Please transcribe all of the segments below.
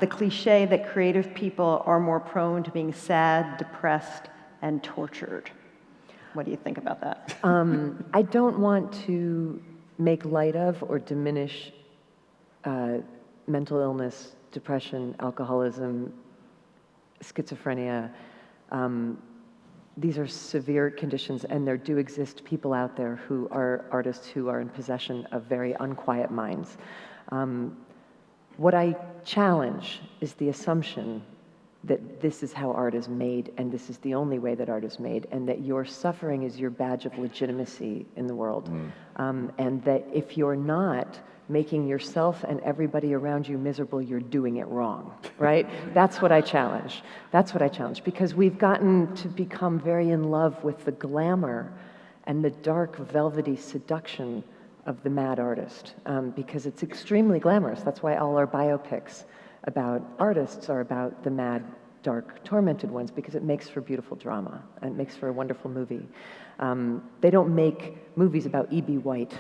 The cliche that creative people are more prone to being sad, depressed, and tortured. What do you think about that? I don't want to make light of or diminish mental illness, depression, alcoholism, schizophrenia. These are severe conditions, and there do exist people out there who are artists who are in possession of very unquiet minds. What I challenge is the assumption that this is how art is made, and this is the only way that art is made, and that your suffering is your badge of legitimacy in the world. And that if you're not making yourself and everybody around you miserable, you're doing it wrong, right? That's what I challenge. That's what I challenge, because we've gotten to become very in love with the glamour and the dark, velvety seduction of the mad artist, because it's extremely glamorous. That's why all our biopics about artists are about the mad, dark, tormented ones, because it makes for beautiful drama, and it makes for a wonderful movie. They don't make movies about E.B. White,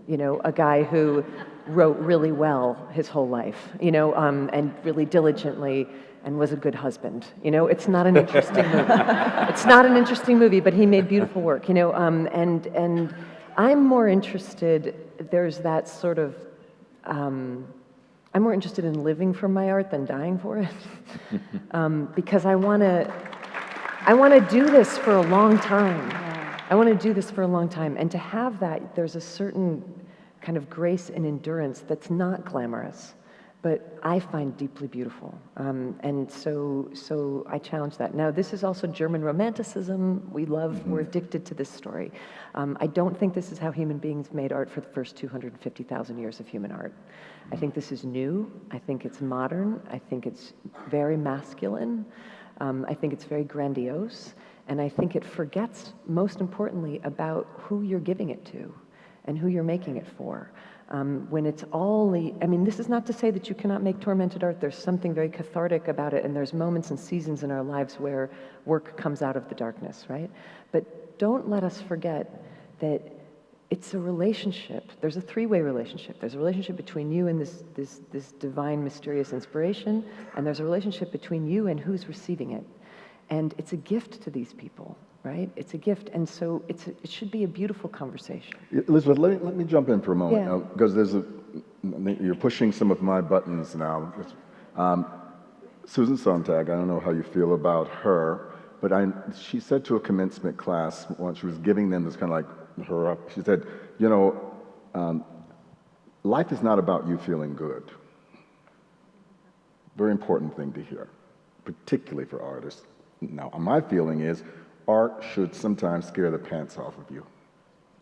you know, a guy who wrote really well his whole life, you know, and really diligently, and was a good husband. You know, it's not an interesting movie. It's not an interesting movie, but he made beautiful work, you know, and I'm more interested, there's that sort of, I'm more interested in living for my art than dying for it, because I want to do this for a long time. I want to do this for a long time, and to have that, there's a certain kind of grace and endurance that's not glamorous, but I find deeply beautiful, and so I challenge that. Now, this is also German Romanticism. We love, we're addicted to this story. I don't think this is how human beings made art for the first 250,000 years of human art. I think this is new. I think it's modern. I think it's very masculine. I think it's very grandiose. And I think it forgets, most importantly, about who you're giving it to and who you're making it for. When it's all, I mean, this is not to say that you cannot make tormented art. There's something very cathartic about it, and there's moments and seasons in our lives where work comes out of the darkness, right? But don't let us forget that it's a relationship. There's a three-way relationship. There's a relationship between you and this divine, mysterious inspiration, and there's a relationship between you and who's receiving it. And it's a gift to these people, right? It's a gift, and so it should be a beautiful conversation. Elizabeth, let me jump in for a moment now, because you're pushing some of my buttons now. Susan Sontag, I don't know how you feel about her, but she said to a commencement class once, she was giving them this kind of like her up, she said, you know, life is not about you feeling good. Very important thing to hear, particularly for artists. Now, my feeling is art should sometimes scare the pants off of you.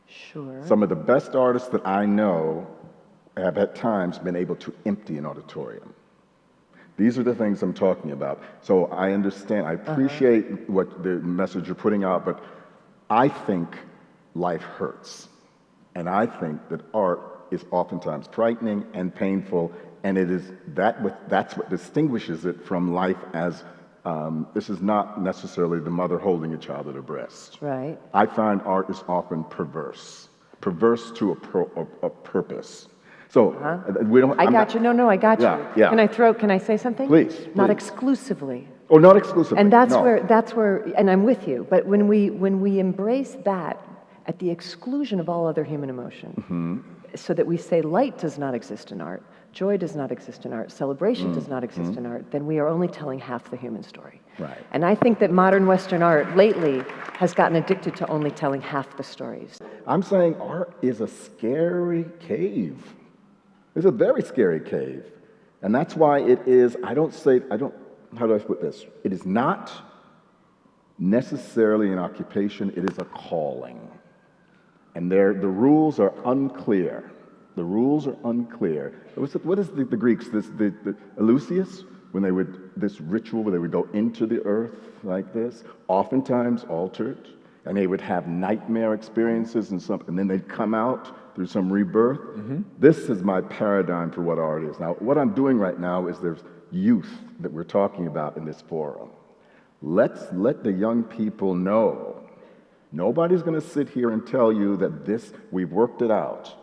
Sure. Some of the best artists that I know have at times been able to empty an auditorium. These are the things I'm talking about. So I understand, I appreciate what the message you're putting out, but I think life hurts. And I think that art is oftentimes frightening and painful, and that's what distinguishes it from life as this is not necessarily the mother holding a child at her breast. Right. I find art is often perverse to a purpose. So we don't. I got you. No, I got you. Yeah. Can I say something? Please. Not exclusively. Oh, not exclusively. And that's where, and I'm with you. But when we embrace that at the exclusion of all other human emotion, so that we say light does not exist in art, joy does not exist in art, celebration does not exist in art, then we are only telling half the human story. Right. And I think that modern Western art lately has gotten addicted to only telling half the stories. I'm saying art is a scary cave. It's a very scary cave. And that's why it is, how do I put this? It is not necessarily an occupation, it is a calling. And the rules are unclear. The rules are unclear. What is the Greeks, the Eleusis, when they would, this ritual where they would go into the earth like this, oftentimes altered, and they would have nightmare experiences and then they'd come out through some rebirth. This is my paradigm for what art is. Now, what I'm doing right now is there's youth that we're talking about in this forum. Let's let the young people know. Nobody's going to sit here and tell you that we've worked it out.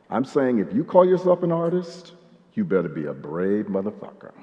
I'm saying if you call yourself an artist, you better be a brave motherfucker.